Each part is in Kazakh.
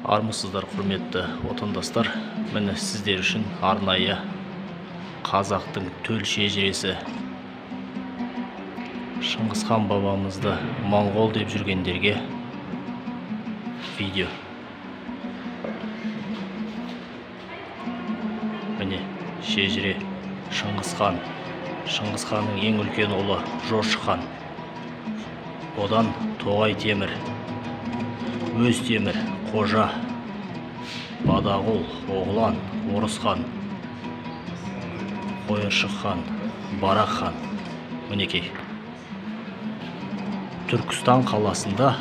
Армысыздар, құрметті отандастар. Міне сіздер үшін арнайы қазақтың төл шежіресі Шыңғысхан бабамызды моңғол деп жүргендерге видео. Міне шежіре Шыңғысхан. Шыңғысханның ең үлкен ұлы Жошы хан. Одан Тоғай темір, Өз темір, Қожа, Бадағұл, Оғлан, Орыс хан, Қойыршық хан, Барақ хан. Мінекей. Түркістан қаласында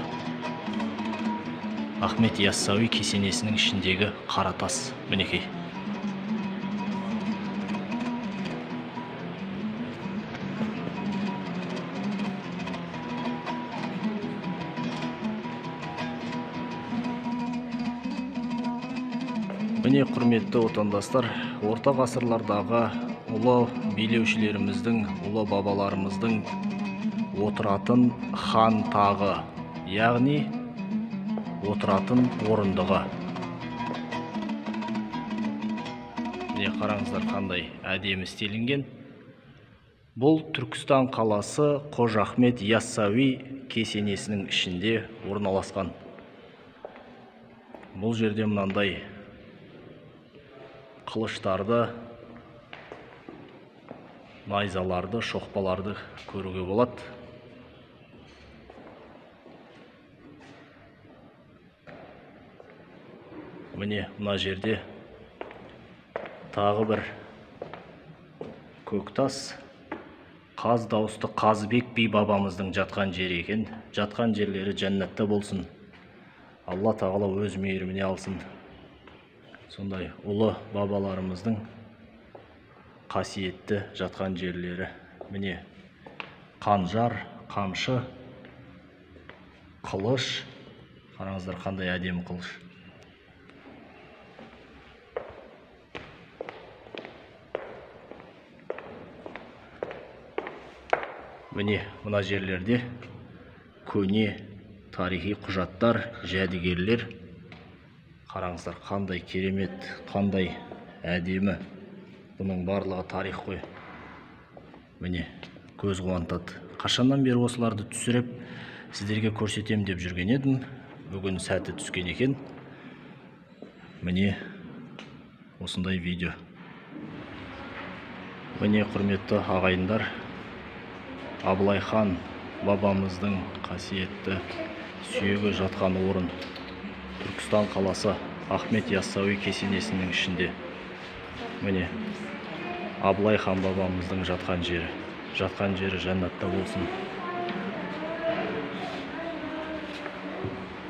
Ахмет Яссауи кесенесінің ішіндегі Қаратас. Мінекей. Міне құрметті отандастар, орта ғасырлардағы ұлы билеушілеріміздің, ұлы бабаларымыздың отыратын хан тағы, яғни отыратын орындығы. Міне қараңыздар қандай әдемі істелінген. Бұл Түркістан қаласы Қожа Ахмет Яссауи кесенесінің ішінде орналасқан. Бұл жерде мынандай қылыштарды, найзаларды, шоқпаларды көруге болады. Міне мына жерде тағы бір көктас, қаз дауысты Қазыбек би бабамыздың жатқан жері екен. Жатқан жерлері жәннатта болсын. Алла тағала өз мейіріміне алсын. Сондай ұлы бабаларымыздың қасиетті жатқан жерлері. Міне қанжар, қамшы, қылыш. Қараңыздар қандай әдемі қылыш. Міне мына жерлерде көне тарихи құжаттар, жәдігерлер. Қараңыздар қандай керемет, қандай әдемі. Бұның барлығы тарих қой. Міне көз қуантады. Қашаннан бері осыларды түсіріп сіздерге көрсетем деп жүрген едім. Бүгін сәті түскен екен. Міне осындай видео. Міне құрметті ағайындар, Абылай хан бабамыздың қасиетті сүйегі жатқан орын. Түркістан қаласы Ахмет Яссауи кесенесінің ішінде. Міне Абылай хан бабамыздың жатқан жері. Жатқан жері жәннатта болсын.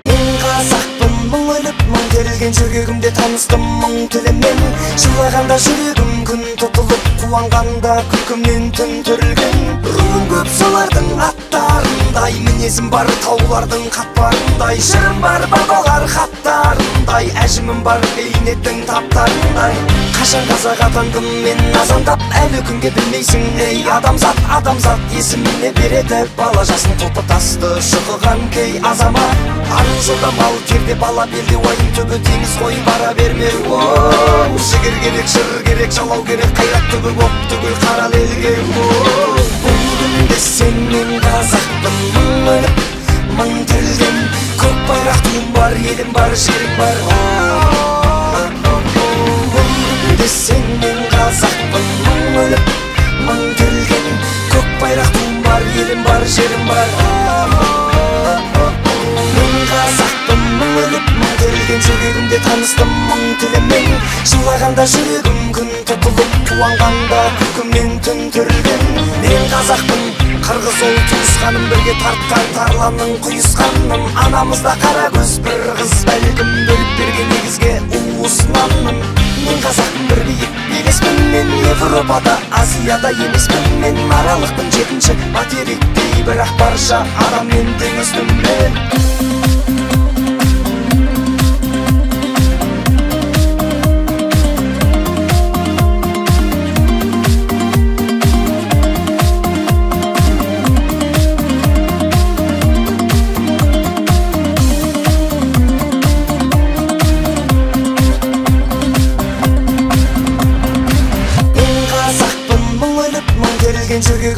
Мен қазақпын, мың өліп, мың терілген жүрегімде таныстым мың тілімен. Жылағанда жүрегім күн тұтылып, қуанғанда күлкімнен түн түрілген. Руым көп солардың аттарындай, мінезім бар таулардың қатпарындай. Жырым бар бабалар хаттарындай, әжімім бар бейнеттің таптарындай. Қашан қазақ атандым мен азандап, әлі күнге білмейсің ей адамзат. Адамзат есіміне береді бала жасын құлпытасты шықыған кей азамат. Ару жолда мал керде бала белде, уайым түбі теңіз қой бара берме. Жігер керек, жыр керек, жалау керек, қайрат түбі боп түгіл қара лелге. Бұл күнде сен мен қазақпын, мың өліп, мың тірілген. Көк байрақ туым бар, елім бар, жерім бар. Бұл күнде сен мен қазақпын, мың өліп, мың тірілген. Көк байрақ туым бар, елім бар, жерім бар. Мен қазақпын, мың өліп, мың тірілген. Жүрегімде таныстым мың тілімен. Жылағанда жүрегім күн тұтылып, қуанғанда күлкімнен түн түрілген. Мен қазақпын, қырғыз ол туысқаным, бірге тартқан тарланның құйысқаным. Анамызда қара көз бір қыз, бәлкім бөліп берген негізге уысынамын. Мен қазақпын, бір биік белеспін. Мен Европада, Азияда емеспін. Мен аралықпын, жетінші материктей, бірақ барша адаммен теңестім мен.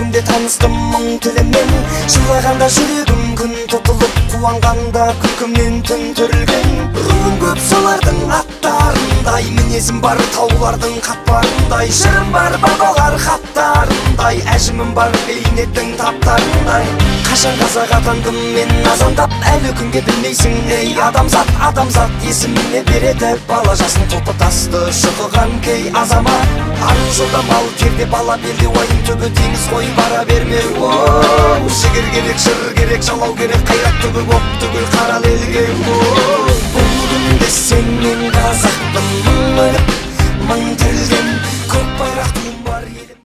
жүрегімде таныстым мың тілімен. Жылағанда жүрегім күн тұтылып, қуанғанда күлкімнен түн түрілген. Руым көп солардың аттарындай, мінезім бар таулардың қатпарындай. Жырым бар бабалар хаттарындай, әжімім бар бейнеттің таптарындай. Қашан қазақ атандым мен азандап, әлі күнге білмейсің ей адамзат. Адамзат есіміне береді бала жасын топы-тасты шұқыған кей азамат. Ару жолда мал керде бала белде, уайым түбі теңіз қой бара берме. Жігер керек, жыр керек, жалау керек, қайрат түбі боп түгіл қара елге. Бұл күнде сен мен қазақпын, мың өліп мың тірілген көк байрақты